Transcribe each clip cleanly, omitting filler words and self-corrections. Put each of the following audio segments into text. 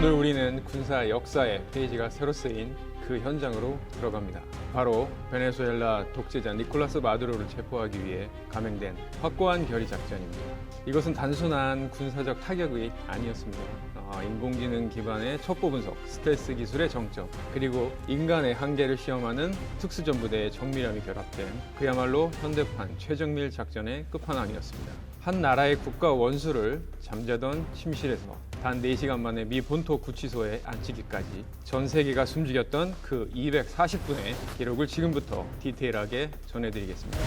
오늘 우리는 군사 역사의 페이지가 새로 쓰인 그 현장으로 들어갑니다. 바로 베네수엘라 독재자 니콜라스 마두로를 체포하기 위해 감행된 확고한 결의 작전입니다. 이것은 단순한 군사적 타격이 아니었습니다. 인공지능 기반의 첩보 분석, 스텔스 기술의 정점, 그리고 인간의 한계를 시험하는 특수전부대의 정밀함이 결합된 그야말로 현대판 최정밀 작전의 끝판왕이었습니다. 한 나라의 국가 원수를 잠자던 침실에서 단 4시간 만에 미 본토 구치소에 앉히기까지 전 세계가 숨죽였던 그 240분의 기록을 지금부터 디테일하게 전해드리겠습니다.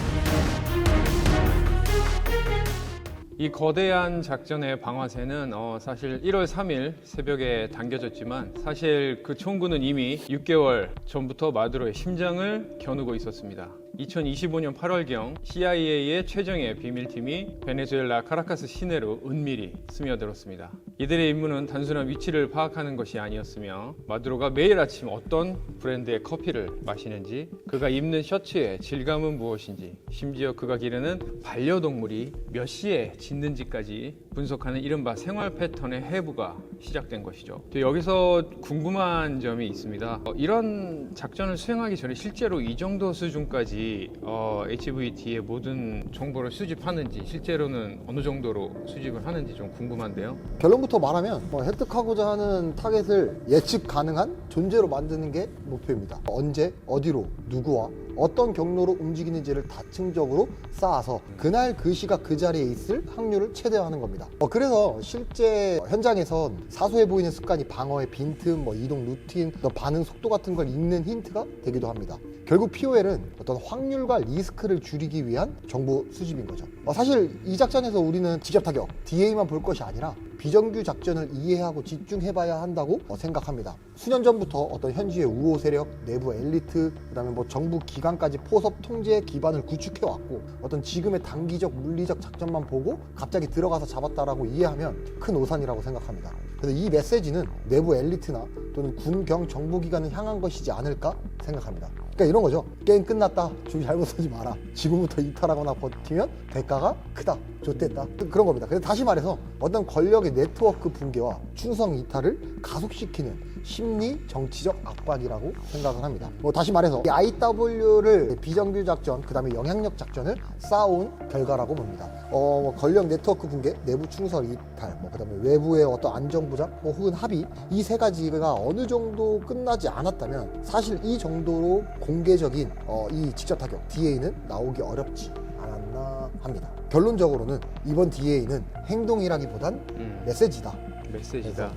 이 거대한 작전의 방아쇠는 사실 1월 3일 새벽에 당겨졌지만 사실 그 총구는 이미 6개월 전부터 마두로의 심장을 겨누고 있었습니다. 2025년 8월경 CIA의 최정예 비밀팀이 베네수엘라 카라카스 시내로 은밀히 스며들었습니다. 이들의 임무는 단순한 위치를 파악하는 것이 아니었으며 마두로가 매일 아침 어떤 브랜드의 커피를 마시는지, 그가 입는 셔츠의 질감은 무엇인지, 심지어 그가 기르는 반려동물이 몇 시에 짖는지까지 분석하는 이른바 생활 패턴의 해부가 시작된 것이죠. 여기서 궁금한 점이 있습니다. 이런 작전을 수행하기 전에 실제로 이 정도 수준까지 HVT의 모든 정보를 수집하는지, 실제로는 어느 정도로 수집을 하는지 좀 궁금한데요. 결론부터 말하면 획득하고자 하는 타겟을 예측 가능한 존재로 만드는 게 목표입니다. 언제, 어디로, 누구와 어떤 경로로 움직이는지를 다층적으로 쌓아서 그날 그 시각 그 자리에 있을 확률을 최대화하는 겁니다. 그래서 실제 현장에선 사소해 보이는 습관이 방어의 빈틈, 이동 루틴, 반응 속도 같은 걸 읽는 힌트가 되기도 합니다. 결국 POL은 어떤 확률과 리스크를 줄이기 위한 정보 수집인 거죠. 사실 이 작전에서 우리는 직접 타격, DA만 볼 것이 아니라 비정규 작전을 이해하고 집중해봐야 한다고 생각합니다. 수년 전부터 어떤 현지의 우호 세력, 내부 엘리트, 그다음에 정부 기관까지 포섭 통제 기반을 구축해왔고, 어떤 지금의 단기적 물리적 작전만 보고 갑자기 들어가서 잡았다라고 이해하면 큰 오산이라고 생각합니다. 그래서 이 메시지는 내부 엘리트나 또는 군경 정보기관을 향한 것이지 않을까 생각합니다. 그러니까 이런 거죠. 게임 끝났다, 줄 잘못 서지 마라, 지금부터 이탈하거나 버티면 대가가 크다, 좋댔다, 그런 겁니다. 그래서 다시 말해서 어떤 권력의 네트워크 붕괴와 충성 이탈을 가속시키는 심리 정치적 압박이라고 생각을 합니다. 다시 말해서 이 IW를 비정규 작전, 그 다음에 영향력 작전을 쌓아온 결과라고 봅니다. 권력 네트워크 붕괴, 내부 충성 이탈, 그 다음에 외부의 어떤 안정보장, 혹은 합의, 이 세 가지가 어느 정도 끝나지 않았다면 사실 이 정도로 공개적인 이 직접 타격 DA는 나오기 어렵지 않았나 합니다. 결론적으로는 이번 DA는 행동이라기보단 메시지다. 메시지다.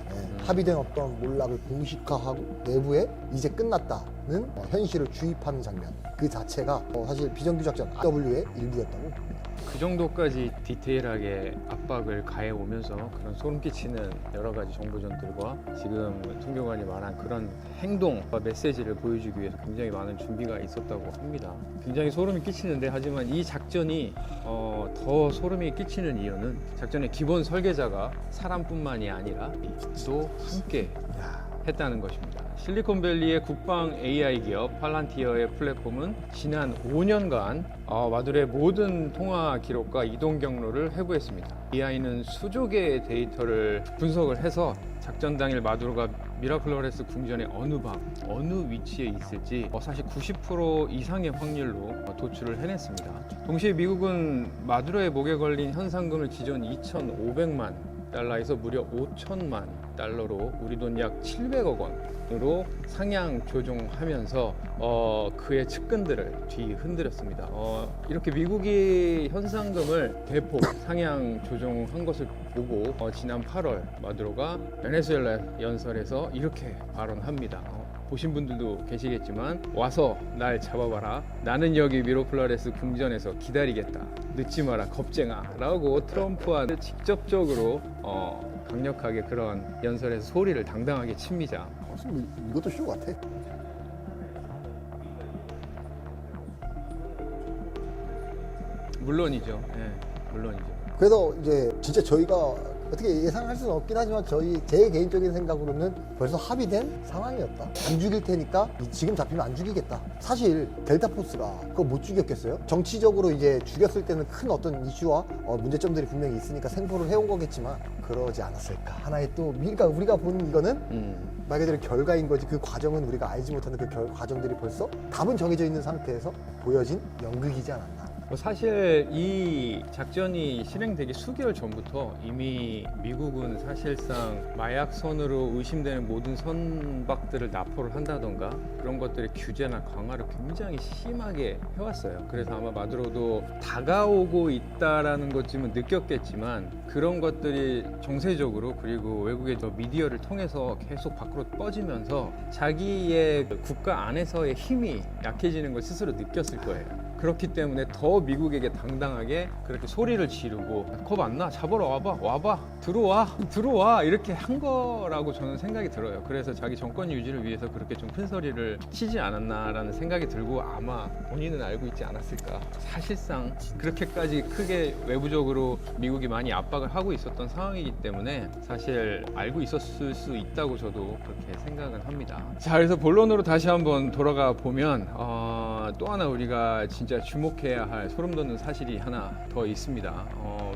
합의된 어떤 몰락을 공식화하고 내부에 이제 끝났다는 현실을 주입하는 장면, 그 자체가 사실 비정규 작전 IW의 일부였다고 봅니다. 그 정도까지 디테일하게 압박을 가해 오면서 그런 소름 끼치는 여러 가지 정보전들과 지금 통교관이 말한 그런 행동과 메시지를 보여주기 위해서 굉장히 많은 준비가 있었다고 합니다. 굉장히 소름이 끼치는데, 하지만 이 작전이 더 소름이 끼치는 이유는 작전의 기본 설계자가 사람뿐만이 아니라 또 함께 했다는 것입니다. 실리콘밸리의 국방 AI 기업 팔란티어의 플랫폼은 지난 5년간 마두로의 모든 통화 기록과 이동 경로를 해부했습니다. AI는 수조 개의 데이터를 분석을 해서 작전 당일 마두로가 미라클로레스 궁전의 어느 방, 어느 위치에 있을지 사실 90% 이상의 확률로 도출을 해냈습니다. 동시에 미국은 마두로의 목에 걸린 현상금을 기존 2,500만 달러에서 무려 5천만 달러로 우리 돈 약 700억 원으로 상향 조종하면서 그의 측근들을 뒤흔들었습니다. 이렇게 미국이 현상금을 대폭 상향 조종한 것을 보고 지난 8월 마두로가 베네수엘라 연설에서 이렇게 발언합니다. 보신 분들도 계시겠지만, 와서 날 잡아봐라, 나는 여기 미라클로레스 궁전에서 기다리겠다, 늦지 마라 겁쟁아 라고 트럼프와 직접적으로 강력하게 그런 연설에서 소리를 당당하게 칩니다. 이것도 쇼 같아. 물론이죠. 네, 물론이죠. 그래서 이제 진짜 저희가 어떻게 예상할 수는 없긴 하지만 제 개인적인 생각으로는 벌써 합의된 상황이었다. 안 죽일 테니까 지금 잡히면 안 죽이겠다. 사실 델타 포스가 그거 못 죽였겠어요? 정치적으로 이제 죽였을 때는 큰 어떤 이슈와 문제점들이 분명히 있으니까 생포를 해온 거겠지만 그러지 않았을까. 하나의 또 우리가 보는 이거는 말 그대로 결과인 거지 그 과정은 우리가 알지 못하는 그 과정들이 벌써 답은 정해져 있는 상태에서 보여진 연극이지 않았나. 사실 이 작전이 실행되기 수개월 전부터 이미 미국은 사실상 마약선으로 의심되는 모든 선박들을 납포를 한다던가 그런 것들의 규제나 강화를 굉장히 심하게 해왔어요. 그래서 아마 마두로도 다가오고 있다라는 것쯤은 느꼈겠지만 그런 것들이 정세적으로 그리고 외국의 저 미디어를 통해서 계속 밖으로 뻗으면서 자기의 국가 안에서의 힘이 약해지는 걸 스스로 느꼈을 거예요. 그렇기 때문에 더 미국에게 당당하게 그렇게 소리를 지르고 겁 안 나? 잡으러 와봐 들어와 이렇게 한 거라고 저는 생각이 들어요. 그래서 자기 정권 유지를 위해서 그렇게 좀 큰 소리를 치지 않았나라는 생각이 들고 아마 본인은 알고 있지 않았을까. 사실상 그렇게까지 크게 외부적으로 미국이 많이 압박을 하고 있었던 상황이기 때문에 사실 알고 있었을 수 있다고 저도 그렇게 생각은 합니다. 자, 그래서 본론으로 다시 한번 돌아가 보면 또 하나 우리가 진짜 주목해야 할 소름 돋는 사실이 하나 더 있습니다.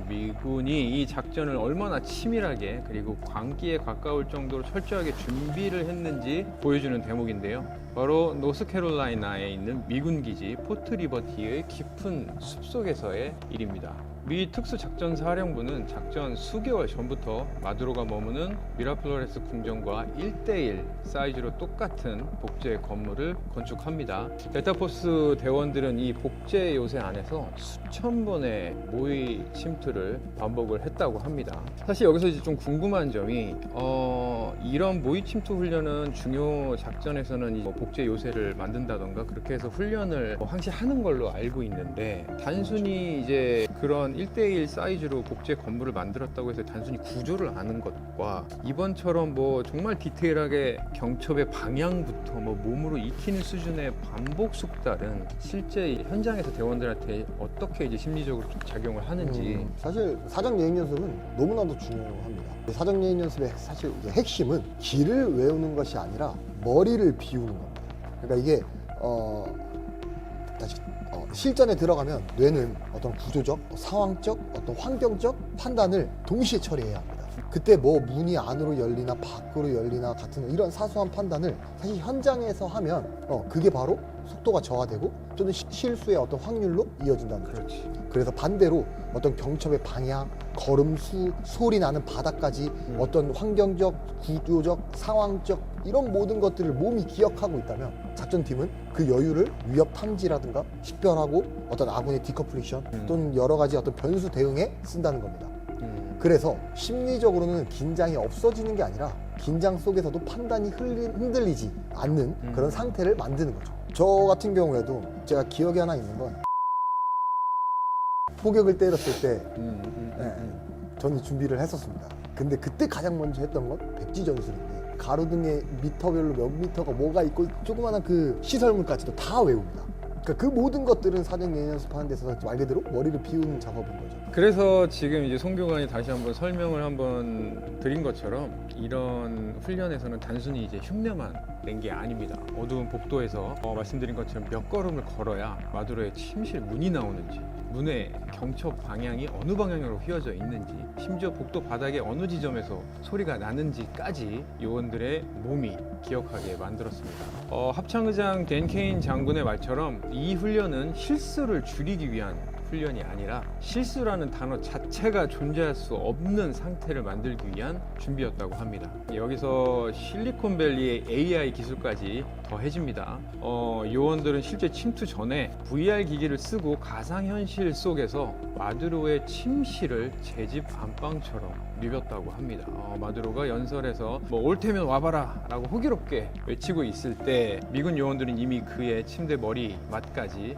미군이 이 작전을 얼마나 치밀하게 그리고 광기에 가까울 정도로 철저하게 준비를 했는지 보여주는 대목인데요. 바로 노스캐롤라이나에 있는 미군 기지 포트 리버티의 깊은 숲속에서의 일입니다. 미 특수작전사령부는 작전 수개월 전부터 마두로가 머무는 미라플로레스 궁전과 1대1 사이즈로 똑같은 복제 건물을 건축합니다. 델타포스 대원들은 이 복제 요새 안에서 수천 번의 모의 침투를 반복을 했다고 합니다. 사실 여기서 이제 좀 궁금한 점이 이런 모의 침투 훈련은 중요 작전에서는 뭐 복제 요새를 만든다던가 그렇게 해서 훈련을 항시 하는 걸로 알고 있는데 단순히 이제 그런 1대1 사이즈로 복제 건물을 만들었다고 해서 단순히 구조를 아는 것과 이번처럼 뭐 정말 디테일하게 경첩의 방향부터 뭐 몸으로 익히는 수준의 반복 숙달은 실제 현장에서 대원들한테 어떻게 이제 심리적으로 좀 작용을 하는지 사실 사전 예행 연습은 너무나도 중요합니다. 사전 예행 연습의 사실 이제 핵심은 길을 외우는 것이 아니라 머리를 비우는 겁니다. 그러니까 이게 실전에 들어가면 뇌는 어떤 구조적, 상황적, 어떤 환경적 판단을 동시에 처리해야 합니다. 그때 뭐 문이 안으로 열리나 밖으로 열리나 같은 이런 사소한 판단을 사실 현장에서 하면 그게 바로 속도가 저하되고 또는 실수의 어떤 확률로 이어진다는 거죠. 그렇지. 그래서 반대로 어떤 경첩의 방향, 걸음수, 소리 나는 바닥까지 어떤 환경적, 구조적, 상황적 이런 모든 것들을 몸이 기억하고 있다면 작전팀은 그 여유를 위협 탐지라든가 식별하고 어떤 아군의 디커플레이션 또는 여러 가지 어떤 변수 대응에 쓴다는 겁니다. 그래서 심리적으로는 긴장이 없어지는 게 아니라 긴장 속에서도 판단이 흔들리지 않는 그런 상태를 만드는 거죠. 저 같은 경우에도 제가 기억이 하나 있는 건 포격을 때렸을 때 저는 준비를 했었습니다. 근데 그때 가장 먼저 했던 건 백지 전술인데 가로등에 미터별로 몇 미터가 뭐가 있고 조그마한 그 시설물까지도 다 외웁니다. 그러니까 그 모든 것들은 사전 예행 연습하는 데서 말 그대로 머리를 비우는 작업인 거죠. 그래서 지금 이제 송 교관이 다시 한번 설명을 한번 드린 것처럼 이런 훈련에서는 단순히 이제 흉내만 낸 게 아닙니다. 어두운 복도에서 말씀드린 것처럼 몇 걸음을 걸어야 마두로의 침실 문이 나오는지, 문의 경첩 방향이 어느 방향으로 휘어져 있는지, 심지어 복도 바닥에 어느 지점에서 소리가 나는지까지 요원들의 몸이 기억하게 만들었습니다. 합창의장 댄 케인 장군의 말처럼 이 훈련은 실수를 줄이기 위한 훈련이 아니라 실수라는 단어 자체가 존재할 수 없는 상태를 만들기 위한 준비였다고 합니다. 여기서 실리콘밸리의 AI 기술까지 더해집니다. 요원들은 실제 침투 전에 VR 기기를 쓰고 가상현실 속에서 마두로의 침실을 제 집 안방처럼 누볐다고 합니다. 마두로가 연설에서 뭐 올 테면 와봐라 라고 호기롭게 외치고 있을 때 미군 요원들은 이미 그의 침대 머리 맡까지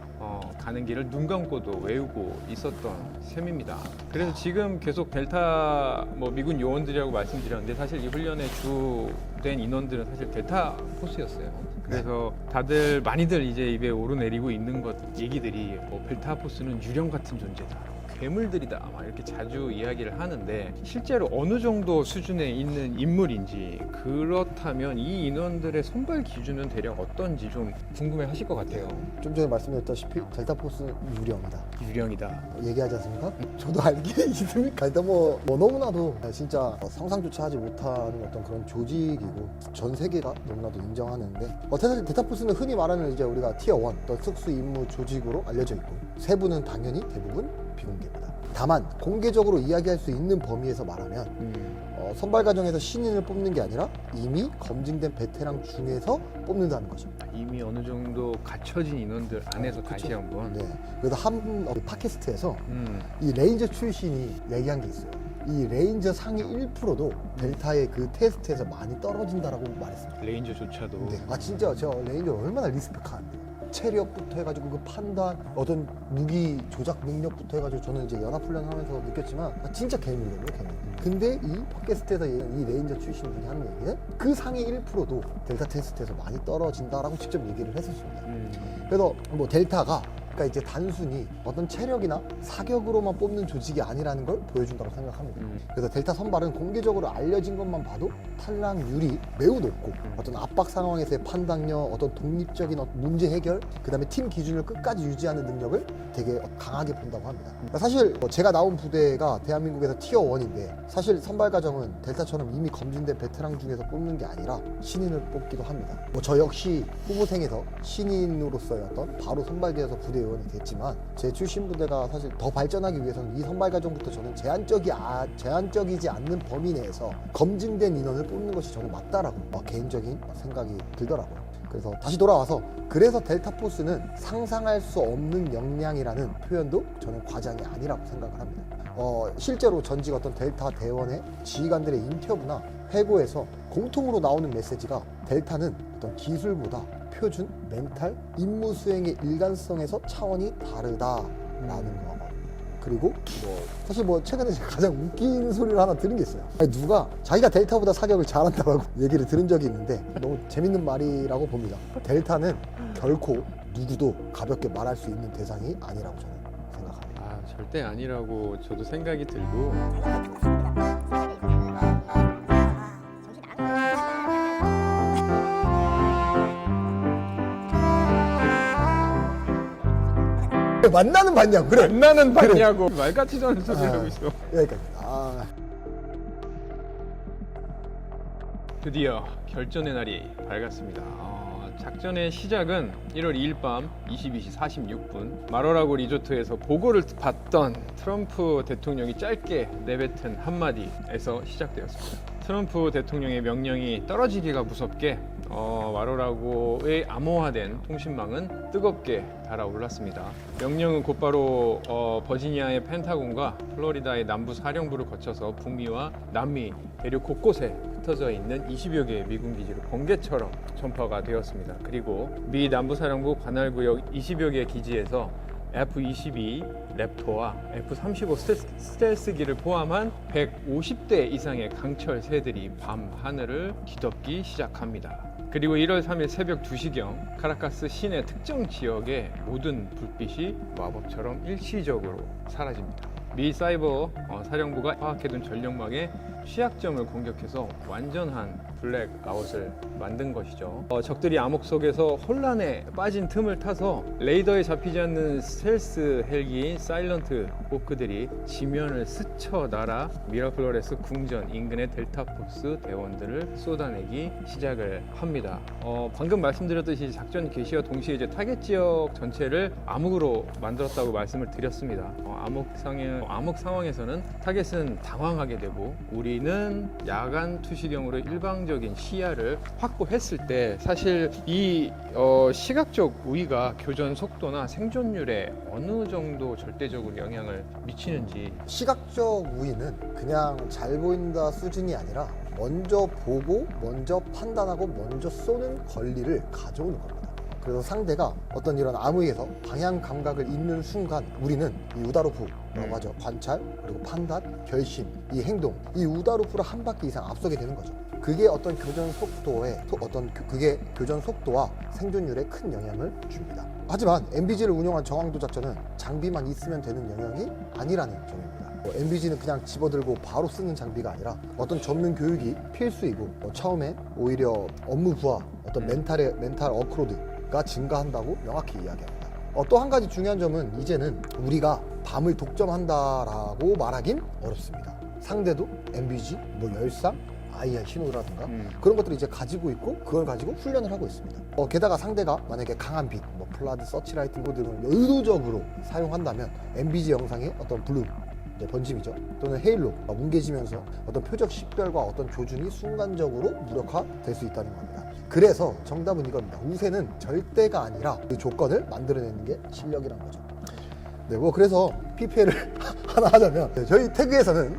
가는 길을 눈 감고도 외우고 있었던 셈입니다. 그래서 지금 계속 델타 미군 요원들이라고 말씀드렸는데 사실 이 훈련에 주된 인원들은 사실 델타 포스였어요. 그래서 다들 많이들 이제 입에 오르내리고 있는 것 얘기들이 델타 포스는 유령 같은 존재다. 괴물들이다 막 이렇게 자주 이야기를 하는데 실제로 어느 정도 수준에 있는 인물인지, 그렇다면 이 인원들의 선발 기준은 대략 어떤지 좀 궁금해 하실 것 같아요. 좀 전에 말씀드렸다시피 델타포스는 유령이다 유령이다. 얘기하지 않습니까? 저도 알기에 있습니까? 일단 뭐 너무나도 진짜 상상조차 하지 못하는 어떤 그런 조직이고 전 세계가 너무나도 인정하는데 사실 델타포스는 흔히 말하는 이제 우리가 티어 1 어떤 특수 임무 조직으로 알려져 있고 세부는 당연히 대부분 비공개입니다. 다만 공개적으로 이야기할 수 있는 범위에서 말하면 선발 과정에서 신인을 뽑는 게 아니라 이미 검증된 베테랑 중에서 뽑는다는 거죠. 이미 어느 정도 갖춰진 인원들 안에서 다시 그쵸? 한번. 네. 그래서 한 팟캐스트에서 이 레인저 출신이 얘기한 게 있어요. 이 레인저 상위 1%도 델타의 그 테스트에서 많이 떨어진다라고 말했습니다. 레인저조차도. 네. 진짜 제가 레인저 얼마나 리스펙하는데. 체력부터 해가지고 그 판단, 어떤 무기 조작 능력부터 해가지고 저는 이제 연합훈련 하면서 느꼈지만 진짜 괴물이거든요, 괴물. 근데 이 팟캐스트에서 이 레인저 출신 분이 하는 얘기는 그 상위 1%도 델타 테스트에서 많이 떨어진다라고 직접 얘기를 했었습니다. 그래서 뭐 델타가 그러니까 이제 단순히 어떤 체력이나 사격으로만 뽑는 조직이 아니라는 걸 보여준다고 생각합니다. 그래서 델타 선발은 공개적으로 알려진 것만 봐도 탈락률이 매우 높고 어떤 압박 상황에서의 판단력, 어떤 독립적인 문제 해결, 그 다음에 팀 기준을 끝까지 유지하는 능력을 되게 강하게 본다고 합니다. 그러니까 사실 제가 나온 부대가 대한민국에서 티어 1인데 사실 선발 과정은 델타처럼 이미 검증된 베테랑 중에서 뽑는 게 아니라 신인을 뽑기도 합니다. 저 역시 후보생에서 신인으로서의 어떤 바로 선발되어서 부대 의원이 됐지만 제 출신 부대가 사실 더 발전하기 위해서는 이 선발 과정부터 저는 제한적이지 않는 범위 내에서 검증된 인원을 뽑는 것이 저는 맞다라고 개인적인 생각이 들더라고요. 그래서 다시 돌아와서 그래서 델타포스는 상상할 수 없는 역량이라는 표현도 저는 과장이 아니라고 생각을 합니다. 실제로 전직 어떤 델타 대원의 지휘관들의 인터뷰나 회고에서 공통으로 나오는 메시지가 델타는 어떤 기술보다 표준, 멘탈, 임무 수행의 일관성에서 차원이 다르다라는 거거든요. 그리고 사실 최근에 제가 가장 웃긴 소리를 하나 들은 게 있어요. 누가 자기가 델타보다 사격을 잘한다고 얘기를 들은 적이 있는데 너무 재밌는 말이라고 봅니다. 델타는 결코 누구도 가볍게 말할 수 있는 대상이 아니라고 저는 생각합니다. 절대 아니라고 저도 생각이 들고. 만나는 봤냐고 그래. 만나는 봤냐고 말 같지도 않은 소리 하고 있어. 여기까지. 드디어 결전의 날이 밝았습니다. 작전의 시작은 1월 2일 밤 22시 46분 마로라고 리조트에서 보고를 받던 트럼프 대통령이 짧게 내뱉은 한마디에서 시작되었습니다. 트럼프 대통령의 명령이 떨어지기가 무섭게 마로라고의 암호화된 통신망은 뜨겁게 달아올랐습니다. 명령은 곧바로 버지니아의 펜타곤과 플로리다의 남부 사령부를 거쳐서 북미와 남미 대륙 곳곳에 흩어져 있는 20여 개의 미군 기지로 번개처럼 전파가 되었습니다. 그리고 미 남부 사령부 관할구역 20여 개 기지에서 F-22 랩터와 F-35 스텔스기를 포함한 150대 이상의 강철새들이 밤 하늘을 뒤덮기 시작합니다. 그리고 1월 3일 새벽 2시경 카라카스 시내 특정 지역의 모든 불빛이 마법처럼 일시적으로 사라집니다. 미 사이버 사령부가 파악해둔 전력망의 취약점을 공격해서 완전한 블랙아웃을 만든 것이죠. 적들이 암흑 속에서 혼란에 빠진 틈을 타서 레이더에 잡히지 않는 스텔스 헬기인 사일런트 호크들이 지면을 스쳐 날아 미라클로레스 궁전 인근의 델타포스 대원들을 쏟아내기 시작을 합니다. 방금 말씀드렸듯이 작전 개시와 동시에 이제 타겟 지역 전체를 암흑으로 만들었다고 말씀을 드렸습니다. 암흑 상황에서는 타겟은 당황하게 되고 우리는 야간 투시경으로 일방적인 시야를 확보했을 때 사실 이 시각적 우위가 교전 속도나 생존율에 어느 정도 절대적으로 영향을 미치는지. 시각적 우위는 그냥 잘 보인다 수준이 아니라 먼저 보고 먼저 판단하고 먼저 쏘는 권리를 가져오는 겁니다. 그래서 상대가 어떤 이런 암흑에서 방향 감각을 잃는 순간 우리는 이 우다루프라고 하죠. 관찰, 그리고 판단, 결심, 이 행동, 이 우다루프를 한 바퀴 이상 앞서게 되는 거죠. 그게 어떤 교전 속도에 그게 교전 속도와 생존율에 큰 영향을 줍니다. 하지만 MBG를 운용한 정황도 작전은 장비만 있으면 되는 영역이 아니라는 점입니다. MBG는 그냥 집어들고 바로 쓰는 장비가 아니라 어떤 전문 교육이 필수이고 처음에 오히려 업무 부하, 어떤 멘탈 업로드가 증가한다고 명확히 이야기합니다. 또 한 가지 중요한 점은 이제는 우리가 밤을 독점한다라고 말하긴 어렵습니다. 상대도 MBG, 열상, IR 신호라든가 그런 것들을 이제 가지고 있고 그걸 가지고 훈련을 하고 있습니다. 게다가 상대가 만약에 강한 빛, 플라드, 서치라이트 모드 등을 의도적으로 사용한다면 MBG 영상의 어떤 블룸, 번짐이죠. 또는 헤일로 뭉개지면서 어떤 표적 식별과 어떤 조준이 순간적으로 무력화될 수 있다는 겁니다. 그래서 정답은 이겁니다. 우세는 절대가 아니라 그 조건을 만들어내는 게 실력이란 거죠. 네, 그래서 PPL을 하나 하자면 저희 태그에서는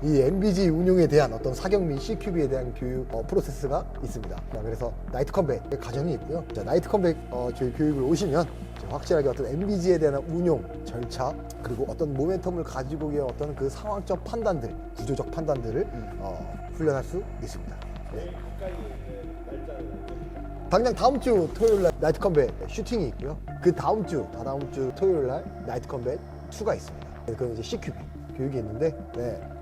이 MBG 운용에 대한 어떤 사격 및 CQB에 대한 교육 프로세스가 있습니다. 그래서 나이트 컴뱃 과정이 있고요. 나이트 컴뱃 저희 교육을 오시면 확실하게 어떤 MBG에 대한 운용 절차, 그리고 어떤 모멘텀을 가지고 있는 어떤 그 상황적 판단들, 구조적 판단들을 훈련할 수 있습니다. 네. 당장 다음 주 토요일 날 나이트 컴뱃 슈팅이 있고요. 그 다음 주 토요일 날 나이트 컴뱃 2가 있습니다. 그건 이제 CQB 교육이 있는데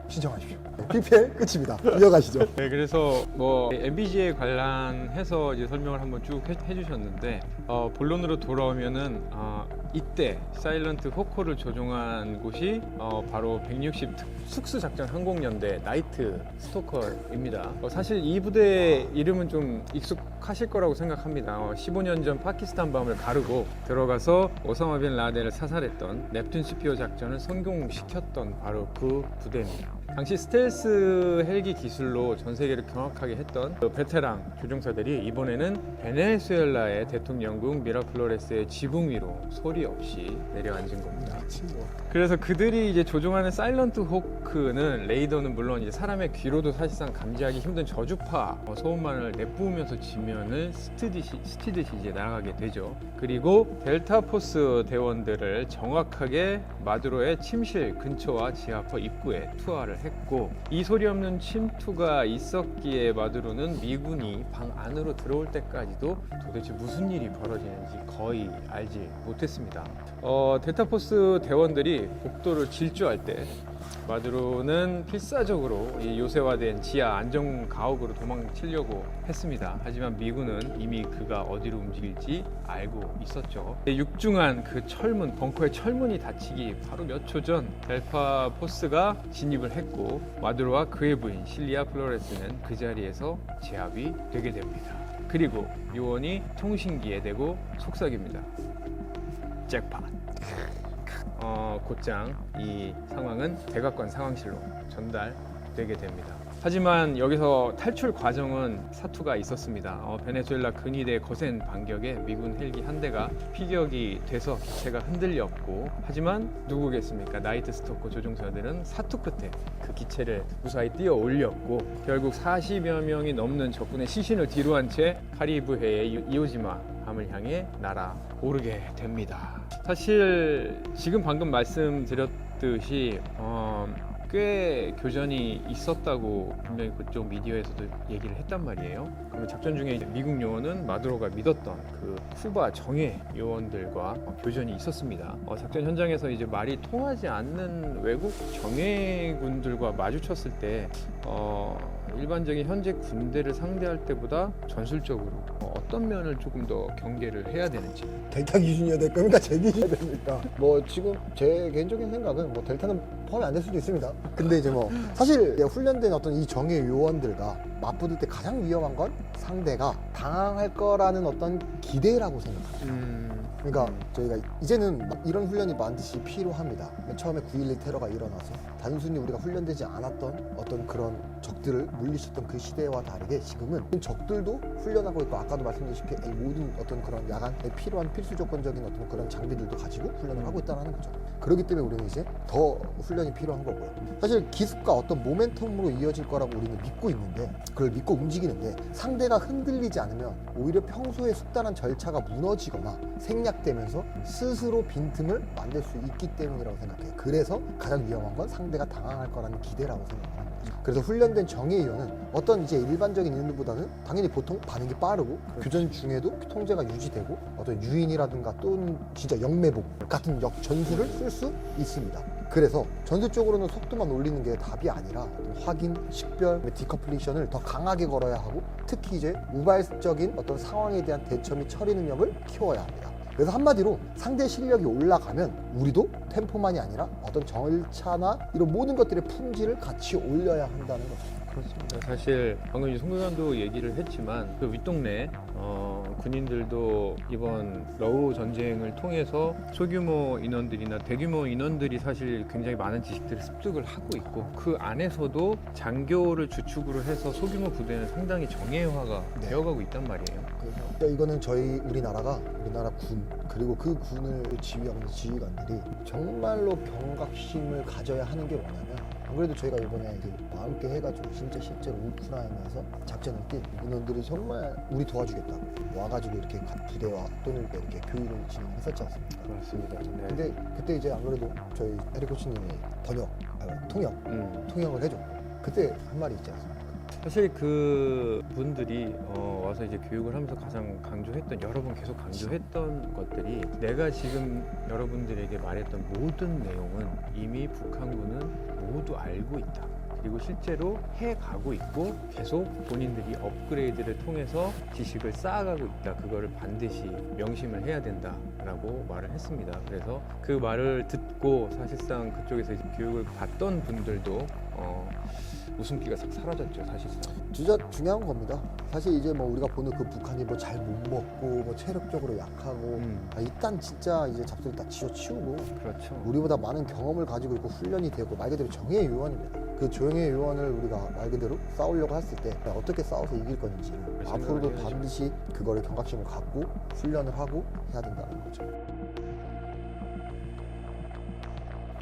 신청하십시오. PPL 끝입니다. 이어가시죠. 네, 그래서 MBG에 관련해서 이제 설명을 한번 쭉 해주셨는데 본론으로 돌아오면은 이때 사일런트 호커를 조종한 곳이 바로 160 특수작전 항공연대 나이트 스토커입니다. 사실 이 부대 이름은 좀 익숙하실 거라고 생각합니다. 15년 전 파키스탄 밤을 가르고 들어가서 오사마 빈 라덴을 사살했던 넵튠 스피어 작전을 성공시켰던 바로 그 부대입니다. 당시 스텔스 헬기 기술로 전 세계를 경악하게 했던 그 베테랑 조종사들이 이번에는 베네수엘라의 대통령국 미라플로레스의 지붕 위로 소리 없이 내려앉은 겁니다. 그래서 그들이 이제 조종하는 사일런트 호크는 레이더는 물론 이제 사람의 귀로도 사실상 감지하기 힘든 저주파 소음만을 내뿜으면서 지면을 스치듯이 이제 날아가게 되죠. 그리고 델타 포스 대원들을 정확하게 마두로의 침실 근처와 지하포 입구에 투하를 했고, 이 소리 없는 침투가 있었기에 마두로는 미군이 방 안으로 들어올 때까지도 도대체 무슨 일이 벌어지는지 거의 알지 못했습니다. 델타포스 대원들이 복도를 질주할 때 마두로는 필사적으로 이 요새화된 지하 안전 가옥으로 도망치려고 했습니다. 하지만 미군은 이미 그가 어디로 움직일지 알고 있었죠. 육중한 그 철문, 벙커의 철문이 닫히기 바로 몇 초 전 델타포스가 진입을 했고 마두로와 그의 부인 실리아 플로레스는 그 자리에서 제압이 되게 됩니다. 그리고 요원이 통신기에 대고 속삭입니다. 잭팟. 곧장 이 상황은 백악관 상황실로 전달되게 됩니다. 하지만 여기서 탈출 과정은 사투가 있었습니다. 베네수엘라 근위대 거센 반격에 미군 헬기 한 대가 피격이 돼서 기체가 흔들렸고, 하지만 누구겠습니까? 나이트 스토커 조종사들은 사투 끝에 그 기체를 무사히 뛰어 올렸고 결국 40여 명이 넘는 적군의 시신을 뒤로 한 채 카리브해의 이오지마 함을 향해 날아오르게 됩니다. 사실 지금 방금 말씀드렸듯이 꽤 교전이 있었다고 분명히 그쪽 미디어에서도 얘기를 했단 말이에요. 그러면 작전 중에 미국 요원은 마두로가 믿었던 그 쿠바 정예 요원들과 교전이 있었습니다. 작전 현장에서 이제 말이 통하지 않는 외국 정예군들과 마주쳤을 때 일반적인 현재 군대를 상대할 때보다 전술적으로 어떤 면을 조금 더 경계를 해야 되는지. 델타 기준이어야 될 겁니까? 제 기준이어야 됩니까? 지금 제 개인적인 생각은 델타는 포함이 안 될 수도 있습니다. 근데 이제 사실 훈련된 어떤 이 정예 요원들과 맞붙을 때 가장 위험한 건 상대가 당황할 거라는 어떤 기대라고 생각합니다. 그러니까 저희가 이제는 이런 훈련이 반드시 필요합니다. 처음에 9.11 테러가 일어나서 단순히 우리가 훈련되지 않았던 어떤 그런 적들을 물리쳤던 그 시대와 다르게 지금은 적들도 훈련하고 있고, 아까도 말씀드렸다시피 모든 어떤 그런 야간에 필요한 필수 조건적인 어떤 그런 장비들도 가지고 훈련을 하고 있다는 거죠. 그렇기 때문에 우리는 이제 더 훈련이 필요한 거고요. 사실 기습과 어떤 모멘텀으로 이어질 거라고 우리는 믿고 있는데, 그걸 믿고 움직이는데, 상대가 흔들리지 않으면 오히려 평소에 숙달한 절차가 무너지거나 생략되면서 스스로 빈틈을 만들 수 있기 때문이라고 생각해요. 그래서 가장 위험한 건 상대가 당황할 거라는 기대라고 생각합니다. 그래서 훈련된 정예위원은 어떤 이제 일반적인 인원보다는 당연히 보통 반응이 빠르고, 교전 중에도 통제가 유지되고, 어떤 유인이라든가 또는 진짜 역매복 같은 역전술을 쓸 수 있습니다. 그래서 전술적으로는 속도만 올리는 게 답이 아니라 확인, 식별, 디커플리션을 더 강하게 걸어야 하고, 특히 이제 우발적인 어떤 상황에 대한 대처 및 처리 능력을 키워야 합니다. 그래서 한마디로 상대 실력이 올라가면 우리도 템포만이 아니라 어떤 절차나 이런 모든 것들의 품질을 같이 올려야 한다는 거죠. 그렇습니다. 사실 방금 이제 송교관도 얘기를 했지만 그 윗동네 군인들도 이번 러우 전쟁을 통해서 소규모 인원들이나 대규모 인원들이 사실 굉장히 많은 지식들을 습득을 하고 있고, 그 안에서도 장교를 주축으로 해서 소규모 부대는 상당히 정예화가 네. 되어가고 있단 말이에요. 그러니까 이거는 우리나라 군, 그리고 그 군을 지휘하는 지휘관들이 정말로 경각심을 가져야 하는 게 뭐냐면, 안 그래도 저희가 이번에 이제 마음께 해가지고 진짜 실제로 우크라이나에서 작전을 뛴 인원들이 정말 우리 도와주겠다고 와가지고 이렇게 각 부대와 또는 이렇게 교육을 진행했었지 않습니까? 맞습니다. 네. 근데 그때 이제 안 그래도 저희 에릭 코치님이 통역을 해줬고, 그때 한 말이 있지 않습니까? 사실 그 분들이 와서 이제 교육을 하면서 가장 강조했던, 여러 번 계속 강조했던 것들이, 내가 지금 여러분들에게 말했던 모든 내용은 이미 북한군은 모두 알고 있다. 그리고 실제로 해가고 있고 계속 본인들이 업그레이드를 통해서 지식을 쌓아가고 있다. 그거를 반드시 명심을 해야 된다라고 말을 했습니다. 그래서 그 말을 듣고 사실상 그쪽에서 이제 교육을 받던 분들도 웃음기가 싹 사라졌죠, 사실상. 진짜 중요한 겁니다. 사실 이제 뭐 우리가 보는 그 북한이 뭐 잘 못 먹고 뭐 체력적으로 약하고 일단 진짜 이제 잡소리 다 치우고, 그렇죠. 우리보다 많은 경험을 가지고 있고 훈련이 되고 말 그대로 정예의 요원입니다. 그 조용의 요원을 우리가 말 그대로 싸우려고 했을 때 어떻게 싸워서 이길 건지 앞으로도 해야죠. 반드시 그거를 경각심을 갖고 훈련을 하고 해야 된다는 거죠.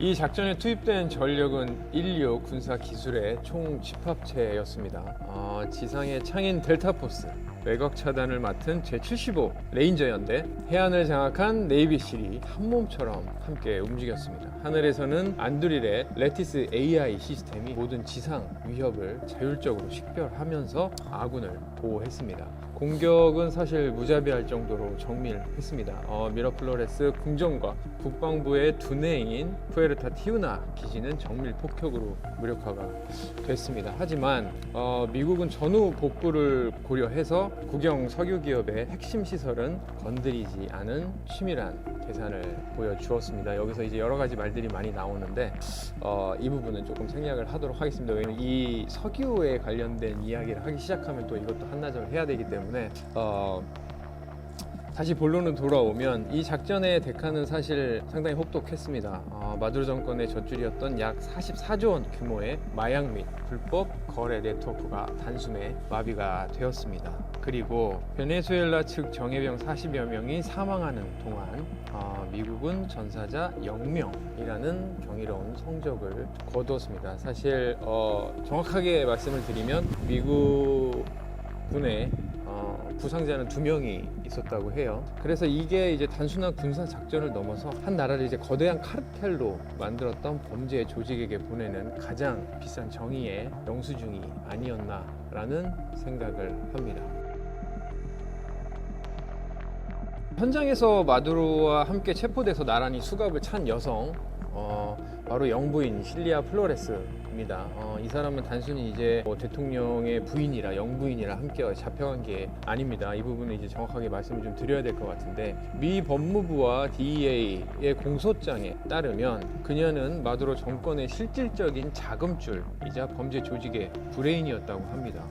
이 작전에 투입된 전력은 인류 군사 기술의 총 집합체였습니다. 지상의 창인 델타포스, 외곽 차단을 맡은 제75 레인저 연대, 해안을 장악한 네이비실이 한 몸처럼 함께 움직였습니다. 하늘에서는 안드릴의 레티스 AI 시스템이 모든 지상 위협을 자율적으로 식별하면서 아군을 보호했습니다. 공격은 사실 무자비할 정도로 정밀했습니다. 미라플로레스 궁전과 국방부의 두뇌인 푸에르타 티우나 기지는 정밀 폭격으로 무력화가 됐습니다. 하지만 미국은 전후 복구를 고려해서 국영 석유 기업의 핵심 시설은 건드리지 않은 치밀한 계산을 보여주었습니다. 여기서 이제 여러 가지 말들이 많이 나오는데 이 부분은 조금 생략을 하도록 하겠습니다. 왜냐하면 이 석유에 관련된 이야기를 하기 시작하면 또 이것도 한나절 해야 되기 때문에 다시 본론으로 돌아오면 이 작전의 대가는 사실 상당히 혹독했습니다. 마두로 정권의 젖줄이었던 약 44조 원 규모의 마약 및 불법 거래 네트워크가 단숨에 마비가 되었습니다. 그리고 베네수엘라 측 정예병 40여 명이 사망하는 동안 미국은 전사자 0명이라는 경이로운 성적을 거두었습니다. 사실 정확하게 말씀을 드리면 미국 군의 부상자는 2명이 있었다고 해요. 그래서 이게 이제 단순한 군사 작전을 넘어서 한 나라를 이제 거대한 카르텔로 만들었던 범죄 조직에게 보내는 가장 비싼 정의의 영수증이 아니었나라는 생각을 합니다. 현장에서 마두로와 함께 체포돼서 나란히 수갑을 찬 여성, 바로 영부인 실리아 플로레스입니다. 이 사람은 단순히 이제 대통령의 부인이라 영부인이라 함께 잡혀간 게 아닙니다. 이 부분은 이제 정확하게 말씀을 좀 드려야 될 것 같은데, 미 법무부와 DEA의 공소장에 따르면 그녀는 마두로 정권의 실질적인 자금줄이자 범죄 조직의 브레인이었다고 합니다.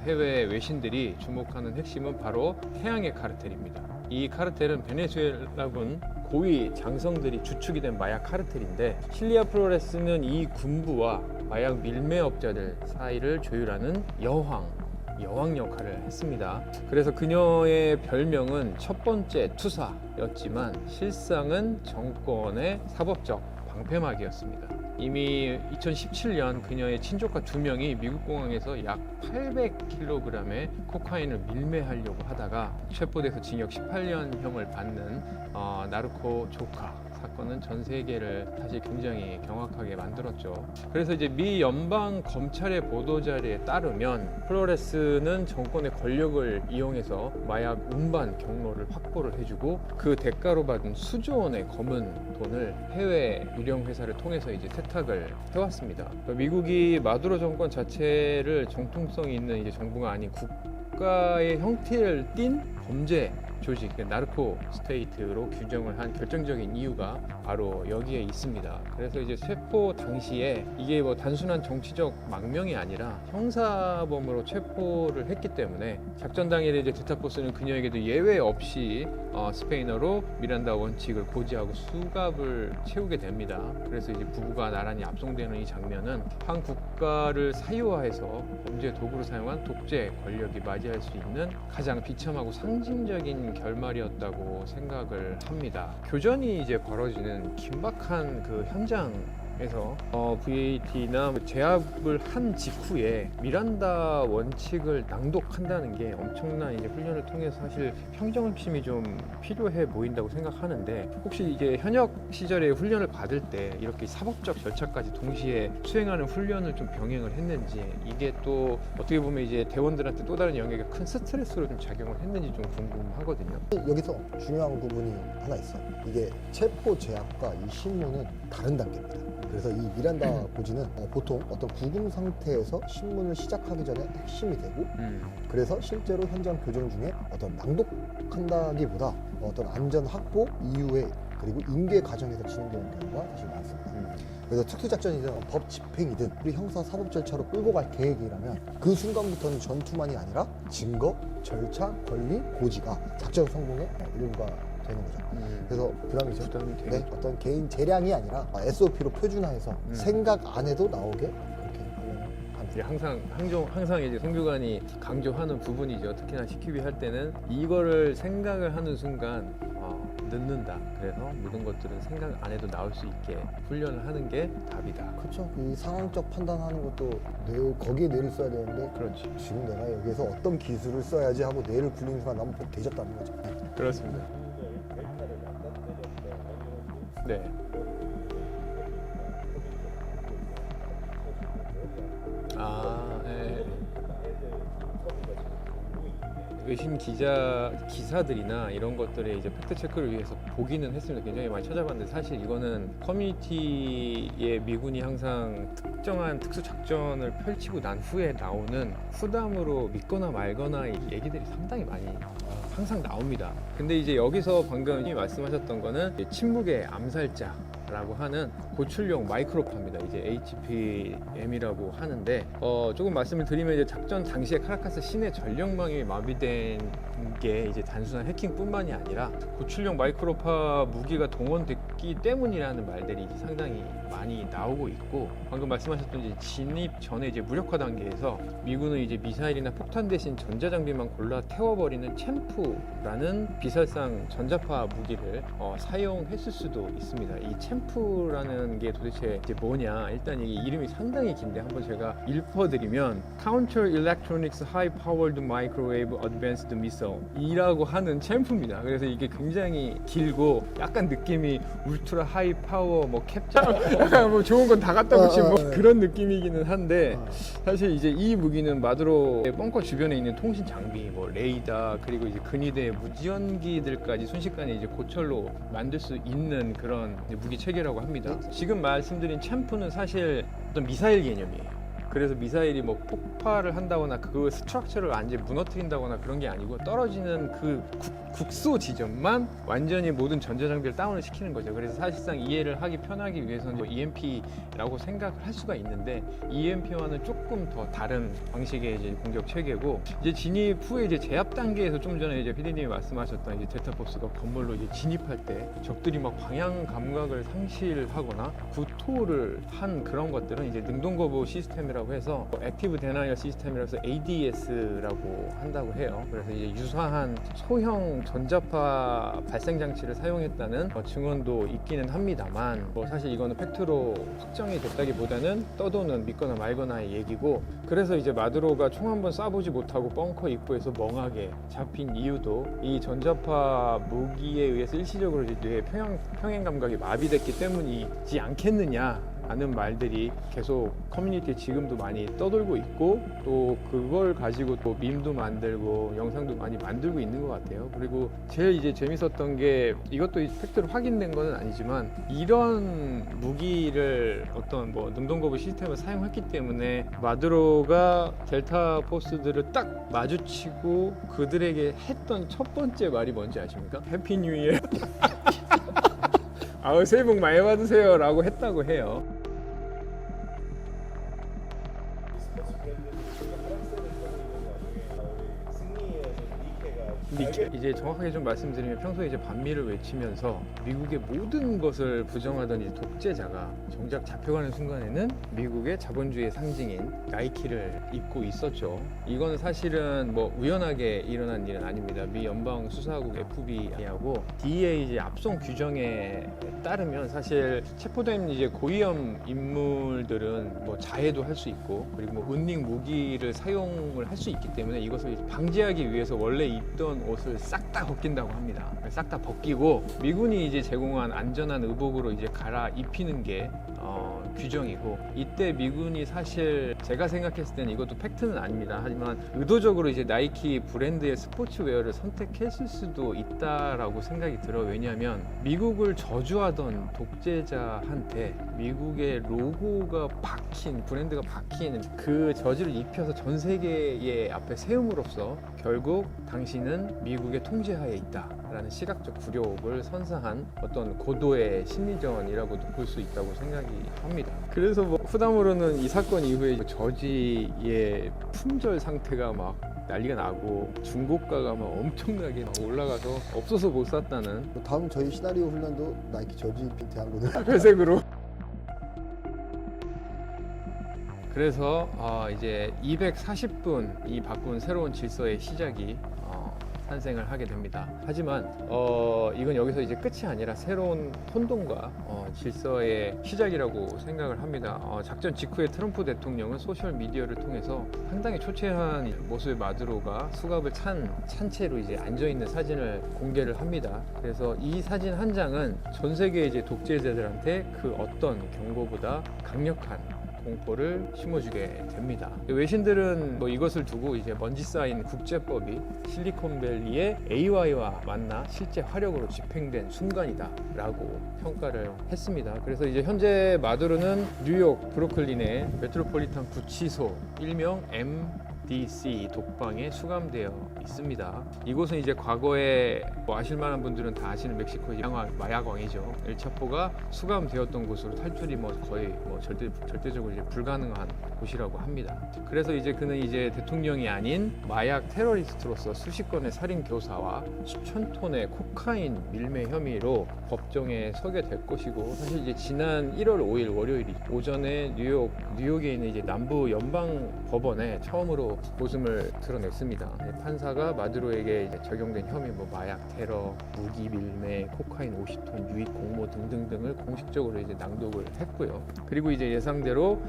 해외 외신들이 주목하는 핵심은 바로 태양의 카르텔입니다. 이 카르텔은 베네수엘라군 고위 장성들이 주축이 된 마약 카르텔인데, 실리아 플로레스는 이 군부와 마약 밀매업자들 사이를 조율하는 여왕 역할을 했습니다. 그래서 그녀의 별명은 첫 번째 투사였지만 실상은 정권의 사법적 방패막이었습니다. 이미 2017년 그녀의 친족가 2명이 미국 공항에서 약 800kg의 코카인을 밀매하려고 하다가 체포돼서 징역 18년형을 받는 나르코 조카 사건은 전 세계를 사실 굉장히 경악하게 만들었죠. 그래서 이제 미 연방 검찰의 보도자료에 따르면 플로레스는 정권의 권력을 이용해서 마약 운반 경로를 확보를 해주고 그 대가로 받은 수조 원의 검은 돈을 해외 유령 회사를 통해서 이제 세탁을 해왔습니다. 미국이 마두로 정권 자체를 정통성이 있는 이제 정부가 아닌 국가의 형태를 띤 범죄 조직, 나르코 스테이트로 규정을 한 결정적인 이유가 바로 여기에 있습니다. 그래서 이제 체포 당시에 이게 뭐 단순한 정치적 망명이 아니라 형사범으로 체포를 했기 때문에 작전 당일에 이제 드타포스는 그녀에게도 예외 없이 스페인어로 미란다 원칙을 고지하고 수갑을 채우게 됩니다. 그래서 이제 부부가 나란히 압송되는 이 장면은 한 국가를 사유화해서 범죄 도구로 사용한 독재 권력이 맞이할 수 있는 가장 비참하고 상징적인 결말이었다고 생각을 합니다. 교전이 이제 벌어지는 긴박한 그 현장에서 VAT나 제압을 한 직후에 미란다 원칙을 낭독한다는 게 엄청난 이제 훈련을 통해서 사실 평정심이 좀 필요해 보인다고 생각하는데, 혹시 이제 현역 시절에 훈련을 받을 때 이렇게 사법적 절차까지 동시에 수행하는 훈련을 좀 병행을 했는지, 이게 또 어떻게 보면 이제 대원들한테 또 다른 영역에 큰 스트레스로 좀 작용을 했는지 좀 궁금하거든요. 여기서 중요한 부분이 하나 있어요. 이게 체포 제압과 이 신문은 다른 단계입니다. 그래서 이 미란다 고지는 보통 어떤 구금 상태에서 신문을 시작하기 전에 핵심이 되고, 그래서 실제로 현장 교정 중에 어떤 낭독한다기보다 어떤 안전 확보 이후에 그리고 인계 과정에서 진행되는 경우가 사실 많습니다. 그래서 특수작전이든 법 집행이든 우리 형사 사법 절차로 끌고 갈 계획이라면 그 순간부터는 전투만이 아니라 증거, 절차, 권리, 고지가 작전 성공의 일부가 되는 거죠. 그래서 부담이죠. 네, 어떤 개인 재량이 아니라 SOP로 표준화해서 생각 안 해도 나오게 그렇게 하려는 합니다. 항상 이제 송교관이 강조하는 부분이죠. 특히나 CQB 할 때는 이거를 생각을 하는 순간 늦는다. 그래서 모든 것들은 생각 안 해도 나올 수 있게 훈련을 하는 게 답이다. 그렇죠. 이 상황적 판단하는 것도 거기에 뇌를 써야 되는데, 그렇지. 지금 내가 여기에서 어떤 기술을 써야지 하고 뇌를 굴리는 순간 너무 되졌다는 거죠. 그렇습니다. 네. 네. 외신 기사들이나 이런 것들의 이제 팩트 체크를 위해서 보기는 했습니다. 굉장히 많이 찾아봤는데, 사실 이거는 커뮤니티에 미군이 항상 특정한 특수 작전을 펼치고 난 후에 나오는 후담으로 믿거나 말거나 이 얘기들이 상당히 많이 항상 나옵니다. 근데 이제 여기서 방금 말씀하셨던 거는 침묵의 암살자라고 하는 고출용 마이크로파입니다. 이제 HPM이라고 하는데, 조금 말씀을 드리면 이제 작전 당시에 카라카스 시내 전력망이 마비된 게 이제 단순한 해킹뿐만이 아니라 고출용 마이크로파 무기가 동원됐기 때문이라는 말들이 이제 상당히 많이 나오고 있고, 방금 말씀하셨던 이제 진입 전에 이제 무력화 단계에서 미군은 이제 미사일이나 폭탄 대신 전자장비만 골라 태워버리는 챔프라는 비살상 전자파 무기를 사용했을 수도 있습니다. 이 챔프라는 게 도대체 이제 뭐냐? 일단 이게 이름이 상당히 긴데 한번 제가 읽어드리면 Counter Electronics High Powered Microwave Advanced Missile 이라고 하는 챔프입니다. 그래서 이게 굉장히 길고 약간 느낌이 울트라 하이 파워 뭐 캡처 뭐 좋은 건 다 갖다 붙인 뭐 그런 느낌이기는 한데, 사실 이제 이 무기는 마두로 벙커 주변에 있는 통신 장비, 뭐 레이더, 그리고 이제 근위대 무지연기들까지 순식간에 이제 고철로 만들 수 있는 그런 무기 체계라고 합니다. 지금 말씀드린 챔프는 사실 어떤 미사일 개념이에요. 그래서 미사일이 뭐 폭발을 한다거나 그 스트럭처를 완전히 무너뜨린다거나 그런 게 아니고 떨어지는 그 국소 지점만 완전히 모든 전자장비를 다운을 시키는 거죠. 그래서 사실상 이해를 하기 편하기 위해서는 뭐 EMP라고 생각을 할 수가 있는데 EMP와는 조금 더 다른 방식의 이제 공격 체계고, 이제 진입 후에 이제 제압 단계에서 좀 전에 이제 PD님이 말씀하셨던 이제 델타포스가 건물로 이제 진입할 때 적들이 막 방향 감각을 상실하거나 구토를 한 그런 것들은 이제 능동거부 시스템이라고 해서 액티브 데나이얼 시스템이라고 해서 ADS라고 한다고 해요. 그래서 이제 유사한 소형 전자파 발생 장치를 사용했다는 증언도 있기는 합니다만, 뭐 사실 이거는 팩트로 확정이 됐다기보다는 떠도는 믿거나 말거나의 얘기고, 그래서 이제 마두로가 총 한 번 쏴보지 못하고 벙커 입구에서 멍하게 잡힌 이유도 이 전자파 무기에 의해서 일시적으로 이제 뇌의 평행 감각이 마비됐기 때문이지 않겠느냐 하는 말들이 계속 커뮤니티에 지금도 많이 떠돌고 있고, 또 그걸 가지고 또 밈도 만들고 영상도 많이 만들고 있는 것 같아요. 그리고 제일 이제 재밌었던 게, 이것도 팩트로 확인된 건 아니지만 이런 무기를 어떤 뭐 능동거부 시스템을 사용했기 때문에 마두로가 델타 포스들을 딱 마주치고 그들에게 했던 첫 번째 말이 뭔지 아십니까? 해피 뉴 이어. 아우, 새해 복 많이 받으세요 라고 했다고 해요. 이제 정확하게 좀 말씀드리면, 평소에 이제 반미를 외치면서 미국의 모든 것을 부정하던 이 독재자가 정작 잡혀가는 순간에는 미국의 자본주의의 상징인 나이키를 입고 있었죠. 이건 사실은 뭐 우연하게 일어난 일은 아닙니다. 미 연방 수사국 FBI하고 DEA 이제 압송 규정에 따르면 사실 체포된 이제 고위험 인물들은 뭐 자해도 할 수 있고, 그리고 뭐 은닉 무기를 사용을 할 수 있기 때문에 이것을 이제 방지하기 위해서 원래 입던 옷을 싹 다 벗긴다고 합니다. 싹 다 벗기고 미군이 이제 제공한 안전한 의복으로 이제 갈아 입히는 게 규정이고, 이때 미군이 사실 제가 생각했을 때는 이것도 팩트는 아닙니다. 하지만 의도적으로 이제 나이키 브랜드의 스포츠웨어를 선택했을 수도 있다라고 생각이 들어요. 왜냐하면 미국을 저주하던 독재자한테 미국의 로고가 박힌, 브랜드가 박힌 그 저지를 입혀서 전 세계의 앞에 세움으로써 결국 당신은 미국의 통제하에 있다라는 시각적 굴욕을 선사한 어떤 고도의 심리전이라고도 볼 수 있다고 생각이 합니다. 그래서 뭐 후담으로는 이 사건 이후에 저지의 품절 상태가 막 난리가 나고 중고가가 막 엄청나게 막 올라가서 없어서 못 샀다는, 다음 저희 시나리오 훈련도 나이키 저지 빈트 한 거는 회색으로. 그래서 이제 240분 이 바꾼 새로운 질서의 시작이 탄생을 하게 됩니다. 하지만 이건 여기서 이제 끝이 아니라 새로운 혼돈과 질서의 시작이라고 생각을 합니다. 작전 직후에 트럼프 대통령은 소셜 미디어를 통해서 상당히 초췌한 모습의 마두로가 수갑을 찬 채로 이제 앉아 있는 사진을 공개를 합니다. 그래서 이 사진 한 장은 전 세계 이제 독재자들한테 그 어떤 경고보다 강력한 공포를 심어주게 됩니다. 외신들은 뭐 이것을 두고 이제 먼지 쌓인 국제법이 실리콘밸리의 AY와 만나 실제 화력으로 집행된 순간이다라고 평가를 했습니다. 그래서 이제 현재 마두로는 뉴욕 브루클린의 메트로폴리탄 구치소 일명 MDC 독방에 수감되어 있습니다. 이곳은 이제 과거에 뭐 아실 만한 분들은 다 아시는 멕시코의 마약왕이죠. 엘차포가 수감되었던 곳으로 탈출이 뭐 거의 뭐 절대적으로 이제 불가능한 곳이라고 합니다. 그래서 이제 그는 이제 대통령이 아닌 마약 테러리스트로서 수십 건의 살인 교사와 수천 톤의 코카인 밀매 혐의로 법정에 서게 될 것이고, 사실 이제 지난 1월 5일 월요일 오전에 뉴욕에 있는 이제 남부 연방 법원에 처음으로 모습을 드러냈습니다. 판사가 마두로에게 이제 적용된 혐의, 뭐 마약 테러, 무기 밀매, 코카인 50톤, 유익 공모 등등등을 공식적으로 이제 낭독을 했고요. 그리고 이제 예상대로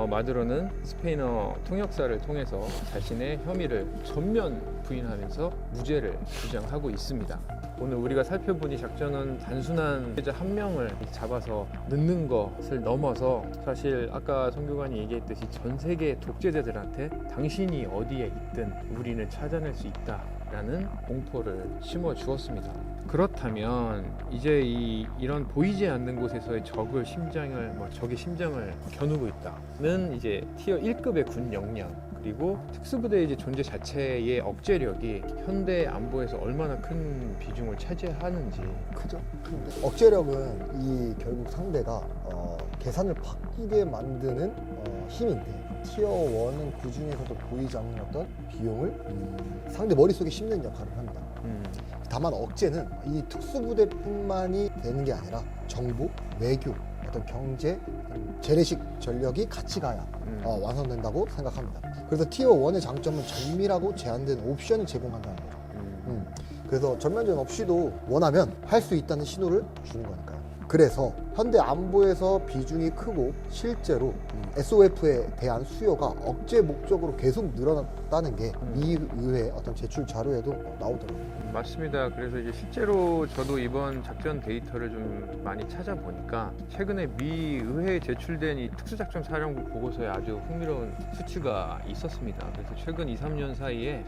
마두로는 스페인어 통역사를 통해서 자신의 혐의를 전면 부인하면서 무죄를 주장하고 있습니다. 오늘 우리가 살펴본 이 작전은 단순한 독재자 한 명을 잡아서 넣는 것을 넘어서, 사실 아까 성교관이 얘기했듯이 전 세계 독재자들한테 당신이 어디에 있든 우리는 찾아낼 수 있다 라는 공포를 심어 주었습니다. 그렇다면 이제 이런 보이지 않는 곳에서의 적의 심장을 겨누고 있다는 이제 티어 1급의 군 역량, 그리고 특수부대의 이제 존재 자체의 억제력이 현대 안보에서 얼마나 큰 비중을 차지하는지. 크죠. 근데 억제력은 이 결국 상대가 계산을 바꾸게 만드는 힘인데, 티어 1은 그 중에서도 보이지 않는 어떤 비용을 상대 머릿속에 심는 역할을 합니다. 다만 억제는 이 특수부대뿐만이 되는 게 아니라 정보, 외교, 어떤 경제, 재래식 전력이 같이 가야 완성된다고 생각합니다. 그래서 티어 1의 장점은 정밀하고 제한된 옵션을 제공한다는 거죠. 그래서 전면전 없이도 원하면 할 수 있다는 신호를 주는 거니까요. 그래서 현대 안보에서 비중이 크고 실제로 SOF에 대한 수요가 억제 목적으로 계속 늘어났다는 게 미 의회 어떤 제출 자료에도 나오더라고요. 맞습니다. 그래서 이제 실제로 저도 이번 작전 데이터를 좀 많이 찾아보니까 최근에 미 의회에 제출된 이 특수작전 사령부 보고서에 아주 흥미로운 수치가 있었습니다. 그래서 최근 2, 3년 사이에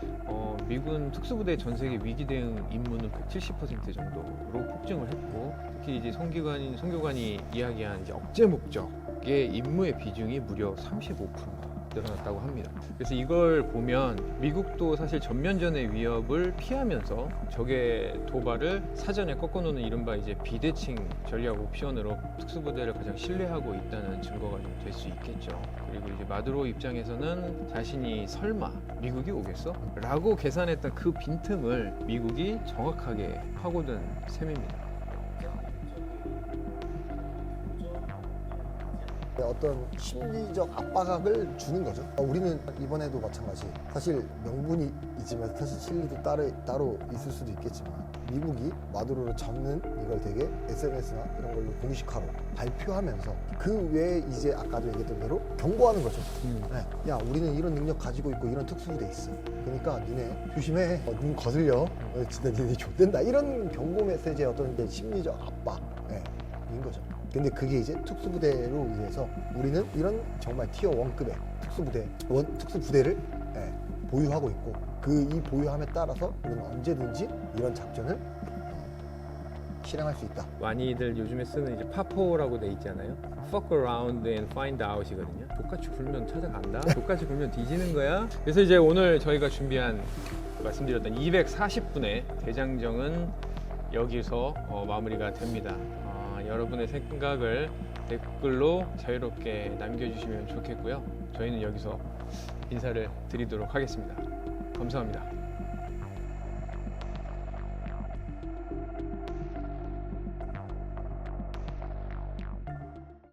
미군 특수부대 전 세계 위기 대응 임무는 170% 정도로 폭증을 했고, 특히 이제 성교관이 이야기한 이제 억제 목적의 임무의 비중이 무려 35%가 늘어났다고 합니다. 그래서 이걸 보면 미국도 사실 전면전의 위협을 피하면서 적의 도발을 사전에 꺾어놓는 이른바 이제 비대칭 전략 옵션으로 특수부대를 가장 신뢰하고 있다는 증거가 좀 될 수 있겠죠. 그리고 이제 마두로 입장에서는 자신이 설마 미국이 오겠어? 라고 계산했던 그 빈틈을 미국이 정확하게 파고든 셈입니다. 어떤 심리적 압박을 주는 거죠. 우리는 이번에도 마찬가지. 사실 명분이 있지만 사실 실리도 따로 있을 수도 있겠지만, 미국이 마두로를 잡는 이걸 되게 SNS나 이런 걸로 공식화로 발표하면서 그 외에 이제 아까도 얘기했던 대로 경고하는 거죠. 네. 야, 우리는 이런 능력 가지고 있고 이런 특수부대 있어. 그러니까 니네 조심해. 눈 거슬려. 진짜 니네 좆된다. 이런 경고 메시지의 어떤 이제 심리적 압박인 거죠. 근데 그게 이제 특수부대로 인해서 우리는 이런 정말 티어 1급의 특수부대를 보유하고 있고, 이 보유함에 따라서 우리는 언제든지 이런 작전을 실행할 수 있다. 많이들 요즘에 쓰는 이제 파포라고 돼 있잖아요. Fuck around and find out이거든요. 똑같이 굴면 찾아간다. 똑같이 굴면 뒤지는 거야. 그래서 이제 오늘 저희가 준비한 말씀드렸던 240분의 대장정은 여기서 마무리가 됩니다. 여러분의 생각을 댓글로 자유롭게 남겨주시면 좋겠고요. 저희는 여기서 인사를 드리도록 하겠습니다. 감사합니다.